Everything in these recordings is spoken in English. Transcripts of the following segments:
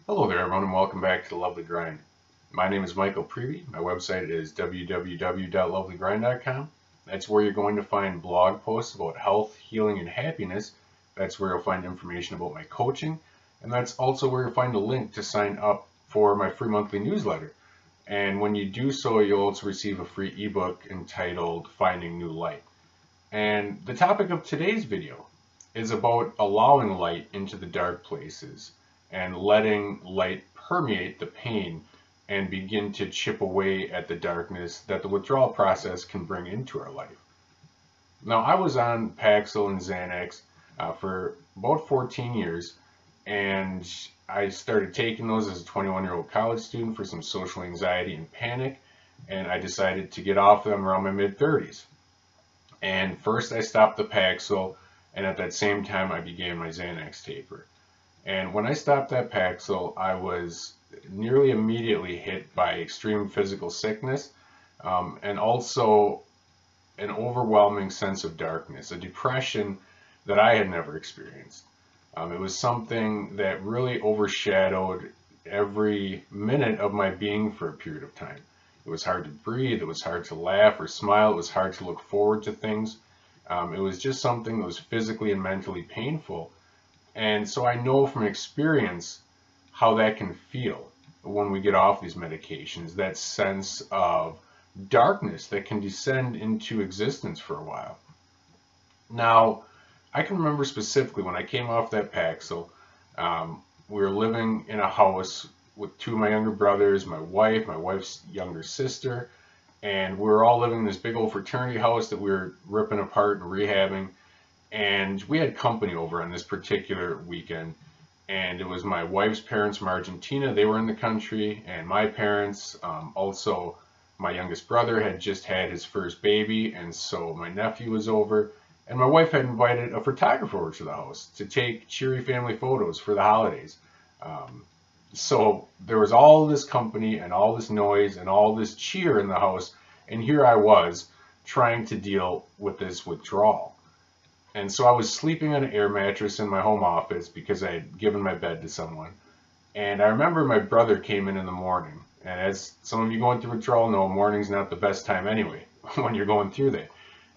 Hello there, everyone, and welcome back to The Lovely Grind. My name is Michael Prevey. My website is www.lovelygrind.com. That's where you're going to find blog posts about health, healing, and happiness. That's where you'll find information about my coaching. And that's also where you'll find a link to sign up for my free monthly newsletter. And when you do so, you'll also receive a free ebook entitled Finding New Light. And the topic of today's video is about allowing light into the dark places and letting light permeate the pain and begin to chip away at the darkness that the withdrawal process can bring into our life. Now, I was on Paxil and Xanax for about 14 years, and I started taking those as a 21-year-old college student for some social anxiety and panic, and I decided to get off them around my mid-30s. And first I stopped the Paxil, and at that same time I began my Xanax taper. And when I stopped that Paxil, I was nearly immediately hit by extreme physical sickness, and also an overwhelming sense of darkness, a depression that I had never experienced. It was something that really overshadowed every minute of my being for a period of time. It was hard to breathe, it was hard to laugh or smile, it was hard to look forward to things. It was just something that was physically and mentally painful. And so I know from experience how that can feel when we get off these medications, that sense of darkness that can descend into existence for a while. Now, I can remember specifically when I came off that Paxil, we were living in a house with two of my younger brothers, my wife's younger sister, and we were all living in this big old fraternity house that we were ripping apart and rehabbing. And we had company over on this particular weekend, and it was my wife's parents from Argentina. They were in the country, and my parents. Also, my youngest brother had just had his first baby, and so my nephew was over. And my wife had invited a photographer over to the house to take cheery family photos for the holidays. So there was all this company and all this noise and all this cheer in the house, and here I was trying to deal with this withdrawal. And so I was sleeping on an air mattress in my home office because I had given my bed to someone. And I remember my brother came in the morning. And as some of you going through withdrawal know, morning's not the best time anyway when you're going through that.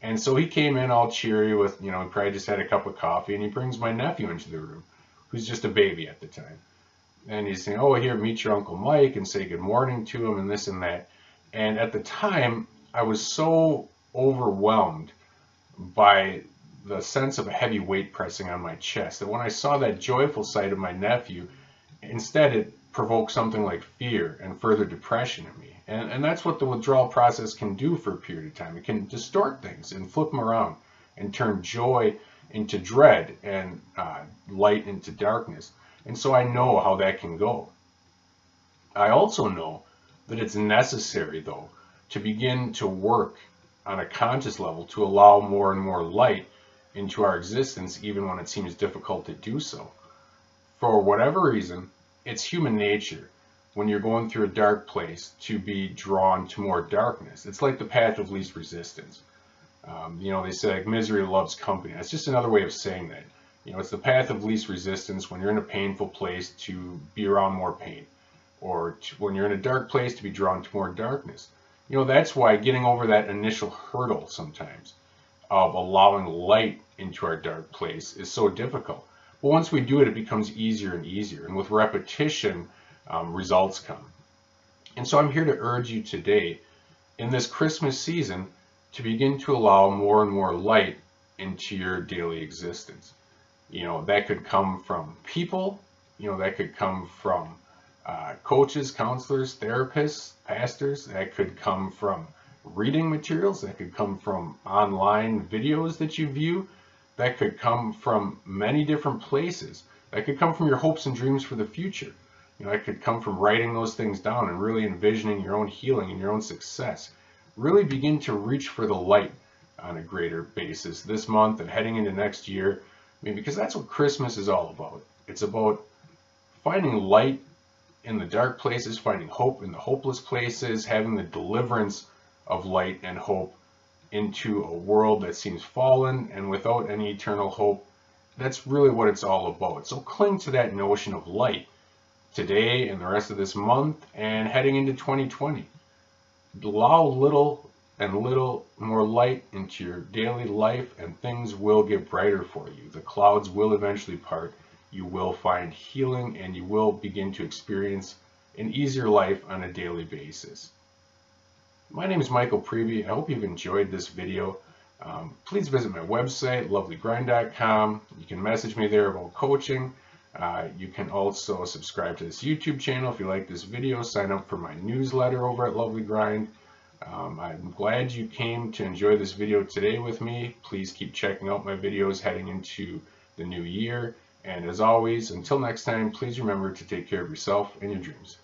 And so he came in all cheery with, he probably just had a cup of coffee, and he brings my nephew into the room, who's just a baby at the time. And he's saying, oh, here, meet your Uncle Mike and say good morning to him and this and that. And at the time, I was so overwhelmed by the sense of a heavy weight pressing on my chest that when I saw that joyful sight of my nephew, instead it provoked something like fear and further depression in me. And that's what the withdrawal process can do for a period of time. It can distort things and flip them around and turn joy into dread and light into darkness. And so I know how that can go. I also know that it's necessary, though, to begin to work on a conscious level to allow more and more light into our existence, even when it seems difficult to do so. For whatever reason, it's human nature when you're going through a dark place to be drawn to more darkness. It's like the path of least resistance. They say like misery loves company. That's just another way of saying that. It's the path of least resistance when you're in a painful place to be around more pain, or when you're in a dark place to be drawn to more darkness. That's why getting over that initial hurdle sometimes of allowing light into our dark place is so difficult. But once we do it, it becomes easier and easier. And with repetition, results come. And so I'm here to urge you today, in this Christmas season, to begin to allow more and more light into your daily existence. That could come from people, that could come from coaches, counselors, therapists, pastors, that could come from reading materials, that could come from online videos that you view, that could come from many different places, that could come from your hopes and dreams for the future. It could come from writing those things down and really envisioning your own healing and your own success. Really begin to reach for the light on a greater basis this month and heading into next year. Because that's what Christmas is all about. It's about finding light in the dark places, finding hope in the hopeless places, having the deliverance of light and hope into a world that seems fallen and without any eternal hope. That's really what it's all about. So cling to that notion of light today and the rest of this month and heading into 2020. Allow little and little more light into your daily life and things will get brighter for you. The clouds will eventually part. You will find healing and you will begin to experience an easier life on a daily basis. My name is Michael Prevey. I hope you've enjoyed this video. Please visit my website, lovelygrind.com. You can message me there about coaching. You can also subscribe to this YouTube channel if you like this video. Sign up for my newsletter over at Lovely Grind. I'm glad you came to enjoy this video today with me. Please keep checking out my videos heading into the new year. And as always, until next time, please remember to take care of yourself and your dreams.